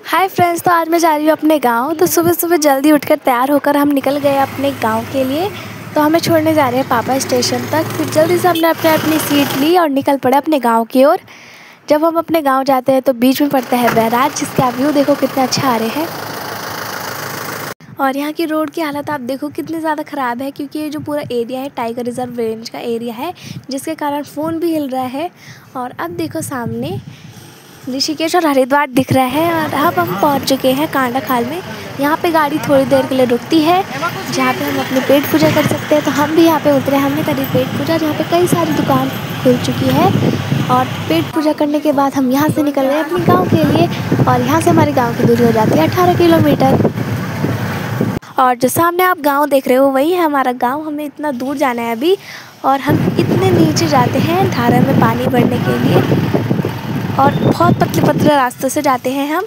Hi friends, तो आज मैं जा रही हूँ अपने गांव। तो सुबह सुबह जल्दी उठकर तैयार होकर हम निकल गए अपने गांव के लिए। तो हमें छोड़ने जा रहे हैं पापा स्टेशन तक। फिर जल्दी से हमने अपनी सीट ली और निकल पड़े अपने गांव की ओर। जब हम अपने गांव जाते हैं तो बीच में पड़ता है बैराज, जिसका व्यू देखो कितना अच्छा आ रहे हैं। और यहाँ की रोड की हालत आप देखो कितनी ज़्यादा ख़राब है, क्योंकि ये जो पूरा एरिया है टाइगर रिजर्व रेंज का एरिया है, जिसके कारण फ़ोन भी हिल रहा है। और अब देखो सामने ऋषिकेश और हरिद्वार दिख रहा है। और अब हम पहुँच चुके हैं कांडा खाल में। यहाँ पे गाड़ी थोड़ी देर के लिए रुकती है, जहाँ पे हम अपनी पेट पूजा कर सकते हैं। तो हम भी यहाँ पे उतरे, हमने करी पेट पूजा। यहाँ पे कई सारी दुकान खुल चुकी है। और पेट पूजा करने के बाद हम यहाँ से निकल गए अपने गाँव के लिए। और यहाँ से हमारे गाँव की दूरी हो जाती है 18 किलोमीटर। और जो सामने आप गांव देख रहे हो वही है हमारा गांव। हमें इतना दूर जाना है अभी, और हम इतने नीचे जाते हैं धारा में पानी भरने के लिए, और बहुत पतले पतले रास्तों से जाते हैं हम।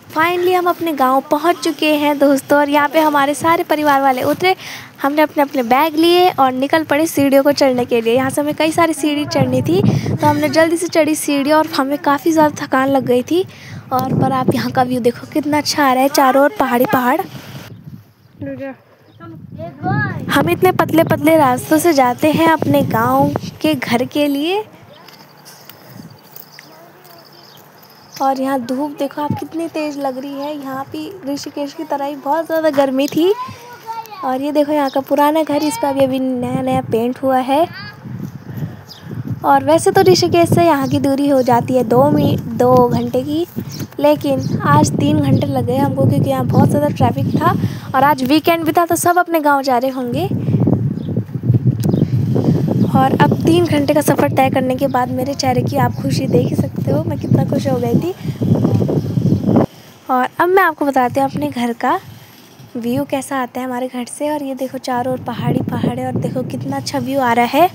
फाइनली हम अपने गांव पहुंच चुके हैं दोस्तों। और यहाँ पे हमारे सारे परिवार वाले उतरे। हमने अपने अपने बैग लिए और निकल पड़े सीढ़ियों को चढ़ने के लिए। यहाँ से हमें कई सारी सीढ़ी चढ़नी थी, तो हमने जल्दी से चढ़ी सीढ़ी, और हमें काफ़ी ज़्यादा थकान लग गई थी। और पर आप यहाँ का व्यू देखो कितना अच्छा आ रहा है, चारों ओर पहाड़ी पहाड़। हम इतने पतले पतले रास्तों से जाते हैं अपने गांव के घर के लिए। और यहाँ धूप देखो आप कितनी तेज़ लग रही है। यहाँ भी ऋषिकेश की तरह ही बहुत ज़्यादा गर्मी थी। और ये देखो यहाँ का पुराना घर, इस पर अभी नया नया पेंट हुआ है। और वैसे तो ऋषिकेश से यहाँ की दूरी हो जाती है 2 घंटे की, लेकिन आज 3 घंटे लग गए हमको, क्योंकि यहाँ बहुत ज़्यादा ट्रैफिक था। और आज वीकेंड भी था, तो सब अपने गांव जा रहे होंगे। और अब 3 घंटे का सफ़र तय करने के बाद मेरे चेहरे की आप खुशी देख ही सकते हो, मैं कितना खुश हो गई थी। और अब मैं आपको बताती हूँ अपने घर का व्यू कैसा आता है हमारे घर से। और ये देखो चारों ओर पहाड़ी पहाड़ है, और देखो कितना अच्छा व्यू आ रहा है।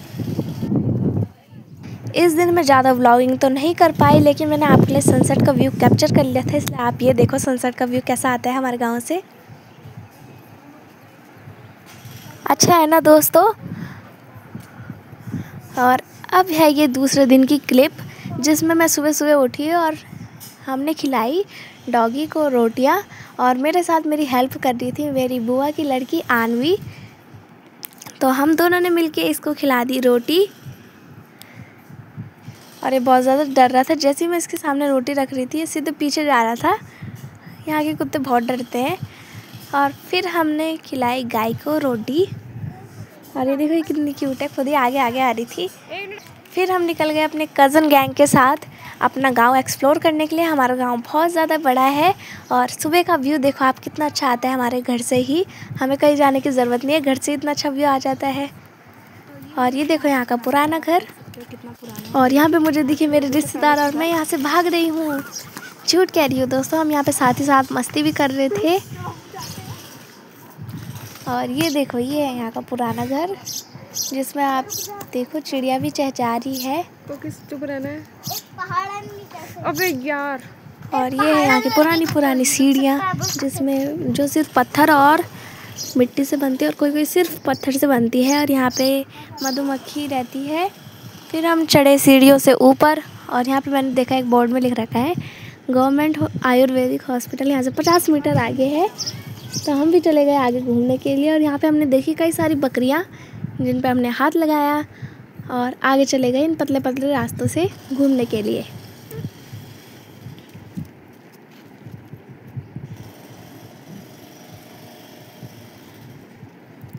इस दिन मैं ज़्यादा व्लॉगिंग तो नहीं कर पाई, लेकिन मैंने आपके लिए सनसेट का व्यू कैप्चर कर लिया था, इसलिए आप ये देखो सनसेट का व्यू कैसा आता है हमारे गांव से। अच्छा है ना दोस्तों। और अब है ये दूसरे दिन की क्लिप, जिसमें मैं सुबह सुबह उठी और हमने खिलाई डॉगी को रोटियां। और मेरे साथ मेरी हेल्प कर रही थी मेरी बुआ की लड़की आनवी। तो हम दोनों ने मिलके इसको खिला दी रोटी। और ये बहुत ज़्यादा डर रहा था। जैसे ही मैं इसके सामने रोटी रख रही थी, ये सीधे पीछे जा रहा था। यहाँ के कुत्ते बहुत डरते हैं। और फिर हमने खिलाई गाय को रोटी। और ये देखो ये कितनी क्यूट है, खुद ही आगे आगे आ रही थी। फिर हम निकल गए अपने कज़न गैंग के साथ अपना गांव एक्सप्लोर करने के लिए। हमारा गांव बहुत ज़्यादा बड़ा है। और सुबह का व्यू देखो आप कितना अच्छा आता है हमारे घर से ही। हमें कहीं जाने की ज़रूरत नहीं है, घर से इतना अच्छा व्यू आ जाता है। और ये देखो यहाँ का पुराना घर। और यहाँ पे मुझे दिखे मेरे रिश्तेदार, और मैं यहाँ से भाग रही हूँ। झूठ कह रही हूँ दोस्तों, हम यहाँ पे साथ ही साथ मस्ती भी कर रहे थे। और ये देखो ये है यहाँ का पुराना घर, जिसमें आप देखो चिड़िया भी चहचहा रही है। तो किस चुप रहना है? अबे यार। और ये है यहाँ की पुरानी पुरानी सीढ़ियाँ, जिसमें जो सिर्फ पत्थर और मिट्टी से बनती है, और कोई कोई सिर्फ पत्थर से बनती है। और यहाँ पे मधुमक्खी रहती है। फिर हम चढ़े सीढ़ियों से ऊपर, और यहाँ पे मैंने देखा एक बोर्ड में लिख रखा है गवर्नमेंट आयुर्वेदिक हॉस्पिटल। यहाँ से 50 मीटर आगे है। तो हम भी चले गए आगे घूमने के लिए। और यहाँ पे हमने देखी कई सारी बकरियाँ, जिन पे हमने हाथ लगाया, और आगे चले गए इन पतले पतले रास्तों से घूमने के लिए।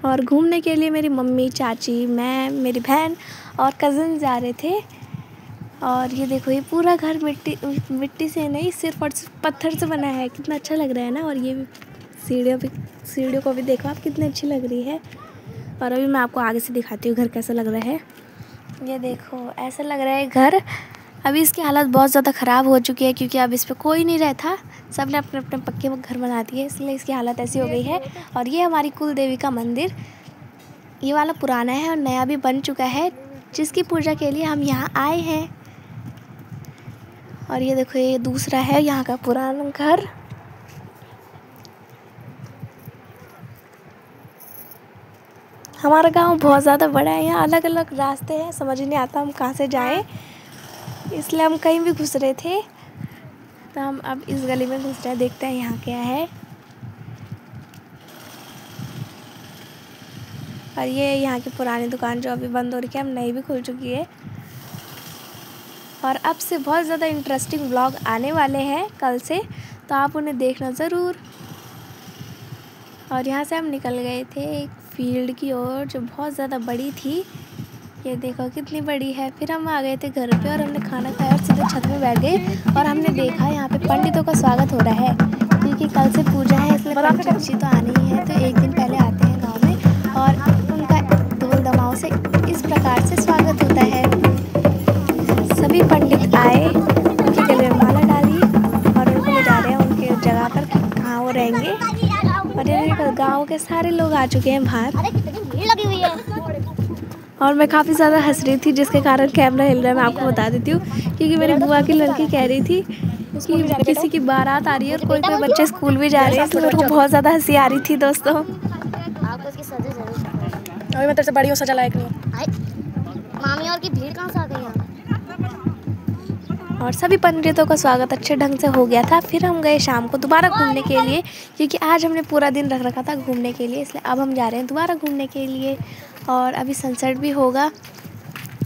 और घूमने के लिए मेरी मम्मी, चाची, मैं, मेरी बहन और कज़न जा रहे थे। और ये देखो ये पूरा घर मिट्टी से नहीं, सिर्फ और सिर्फ पत्थर से बना है। कितना अच्छा लग रहा है ना। और ये भी सीढ़ियों को भी देखो आप कितनी अच्छी लग रही है। और अभी मैं आपको आगे से दिखाती हूँ घर कैसा लग रहा है। ये देखो ऐसा लग रहा है घर। अभी इसकी हालत बहुत ज़्यादा ख़राब हो चुकी है, क्योंकि अब इस पर कोई नहीं रहता। सब ने अपने अपने पक्के घर बना दिए, इसलिए इसकी हालत ऐसी हो गई है। और ये हमारी कुल देवी का मंदिर, ये वाला पुराना है और नया भी बन चुका है, जिसकी पूजा के लिए हम यहाँ आए हैं। और ये देखो ये दूसरा है यहाँ का पुराना घर। हमारा गांव बहुत ज़्यादा बड़ा है, यहाँ अलग अलग रास्ते हैं, समझ ही नहीं आता हम कहाँ से जाएं, इसलिए हम कहीं भी घुस रहे थे, तो हम अब इस गली में घुस रहे हैं। देखते हैं यहाँ क्या है। और ये यहाँ की पुरानी दुकान जो अभी बंद हो रही है, अब नई भी खुल चुकी है। और अब से बहुत ज़्यादा इंटरेस्टिंग व्लॉग आने वाले हैं कल से, तो आप उन्हें देखना ज़रूर। और यहाँ से हम निकल गए थे एक फील्ड की ओर जो बहुत ज़्यादा बड़ी थी, ये देखो कितनी बड़ी है। फिर हम आ गए थे घर पे और हमने खाना खाया और सीधे छत में बैठ गए और हमने देखा यहाँ पे पंडितों का स्वागत हो रहा है, क्योंकि कल से पूजा है, इसलिए पंचमशी तो आनी ही है, तो एक दिन पहले आते हैं गाँव में और उनका ढोल दमाओं से इस प्रकार से स्वागत होता है। सभी पंडित आए, उनके गले में माला डाली और उनको ले जा रहे हैं उनके जगह पर कहाँ वो रहेंगे। और ये गाँव के सारे लोग आ चुके हैं बाहर। अरे कितनी भीड़ लगी हुई है। और मैं काफ़ी ज़्यादा हंस रही थी, जिसके कारण कैमरा हिल रहा है। मैं आपको बता देती हूँ, क्योंकि मेरी बुआ की लड़की कह रही थी कि किसी की बारात आ रही है और कोई कोई बच्चे स्कूल भी जा रहे हैं, इसलिए मेरे को बहुत ज़्यादा हंसी आ रही थी दोस्तों। आपको इसकी सजा जरूर। अभी मैं तेरे से बड़ी हूँ, सजा लायक नहीं। मामी और की भीड़ कहाँ से आ गई यहाँ? और सभी पंडितों का स्वागत अच्छे ढंग से हो गया था। फिर हम गए शाम को दोबारा घूमने के लिए, क्योंकि आज हमने पूरा दिन रख रखा था घूमने के लिए, इसलिए अब हम जा रहे हैं दोबारा घूमने के लिए। और अभी सनसेट भी होगा।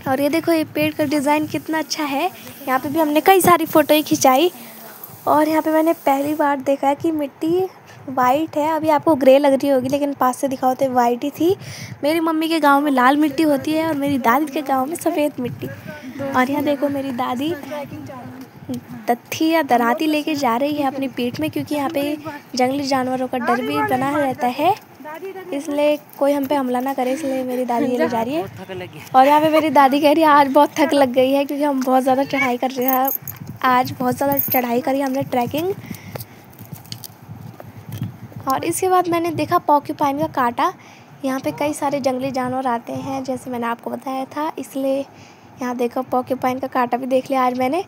और ये देखो, ये पेड़ का डिज़ाइन कितना अच्छा है। यहाँ पे भी हमने कई सारी फ़ोटो खिंचाई। और यहाँ पे मैंने पहली बार देखा है कि मिट्टी वाइट है, अभी आपको ग्रे लग रही होगी, लेकिन पास से दिखाओ तो वाइट ही थी। मेरी मम्मी के गांव में लाल मिट्टी होती है और मेरी दादी के गांव में सफ़ेद मिट्टी। और यहाँ देखो, मेरी दादी तत्थी या दराती लेके जा रही है अपनी पीठ में, क्योंकि यहाँ पे जंगली जानवरों का डर भी बना रहता है, इसलिए कोई हम पे हमला ना करे, इसलिए मेरी दादी ये ले जा रही है। और यहाँ पे मेरी दादी कह रही है आज बहुत थक लग गई है, क्योंकि हम बहुत ज़्यादा चढ़ाई कर रहे हैं। आज बहुत ज़्यादा चढ़ाई करी हमने, ट्रैकिंग। और इसके बाद मैंने देखा पॉर्क्यूपाइन का कांटा। यहाँ पे कई सारे जंगली जानवर आते हैं, जैसे मैंने आपको बताया था, इसलिए यहाँ देखो पॉर्क्यूपाइन का कांटा भी देख लिया आज मैंने।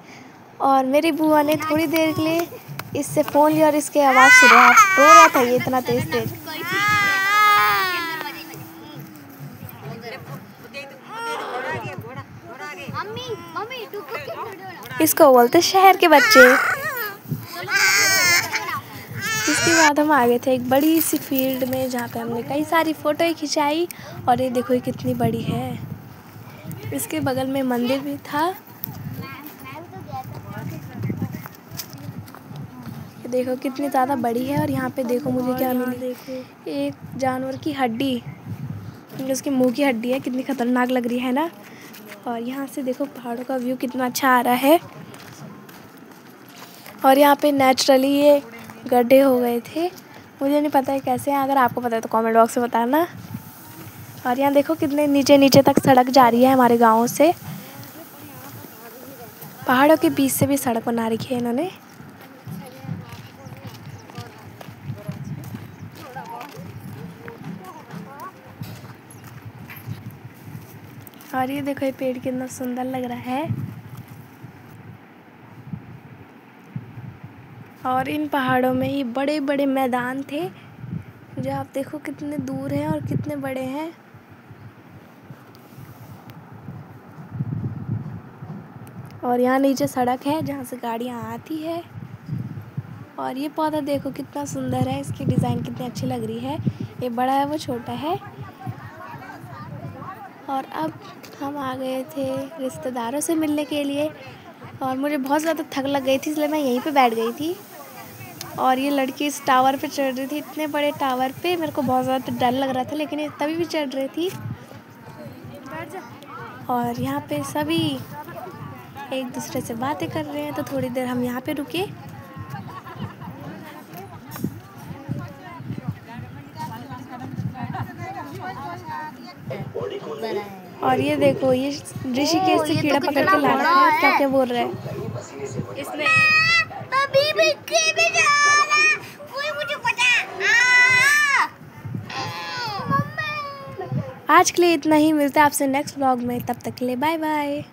और मेरी बुआ ने थोड़ी देर के लिए इससे फ़ोन लिया और इसके आवाज़ सुना, रो रहा था ये इतना तेज़ तेज़। इसको बोलते शहर के बच्चे। इसके बाद हम आ गए थे एक बड़ी सी फील्ड में, जहाँ पे हमने कई सारी फ़ोटो खिंचाई। और ये देखो, ये कितनी बड़ी है। इसके बगल में मंदिर भी था। ये देखो कितनी ज़्यादा बड़ी है। और यहाँ पे देखो मुझे क्या मिली, एक जानवर की हड्डी, उसके मुंह की हड्डी है, कितनी खतरनाक लग रही है ना। और यहाँ से देखो पहाड़ों का व्यू कितना अच्छा आ रहा है। और यहाँ पे नेचुरली ये गड्ढे हो गए थे, मुझे नहीं पता है कैसे हैं, अगर आपको पता है तो कमेंट बॉक्स में बताना। और यहाँ देखो कितने नीचे नीचे तक सड़क जा रही है हमारे गाँव से। पहाड़ों के बीच से भी सड़क बना रखी है इन्होंने। और ये देखो, ये पेड़ कितना सुंदर लग रहा है। और इन पहाड़ों में ही बड़े बड़े मैदान थे, जो आप देखो कितने दूर हैं और कितने बड़े हैं। और यहाँ नीचे सड़क है जहाँ से गाड़ियाँ आती है। और ये पौधा देखो कितना सुंदर है, इसकी डिज़ाइन कितनी अच्छी लग रही है। ये बड़ा है, वो छोटा है। और अब हम आ गए थे रिश्तेदारों से मिलने के लिए। और मुझे बहुत ज़्यादा थक लग गई थी, इसलिए मैं यहीं पे बैठ गई थी। और ये लड़की इस टावर पे चढ़ रही थी, इतने बड़े टावर पे मेरे को बहुत ज़्यादा डर लग रहा था, लेकिन ये तभी भी चढ़ रही थी। और यहाँ पे सभी एक दूसरे से बातें कर रहे हैं, तो थोड़ी देर हम यहाँ पे रुके। और ये देखो, ये ऋषिकेश से कीड़ा पकड़ के ला रहा है। क्या क्या बोल रहा है इसमें? आज के लिए इतना ही, मिलता है आपसे नेक्स्ट व्लॉग में, तब तक के लिए बाय बाय।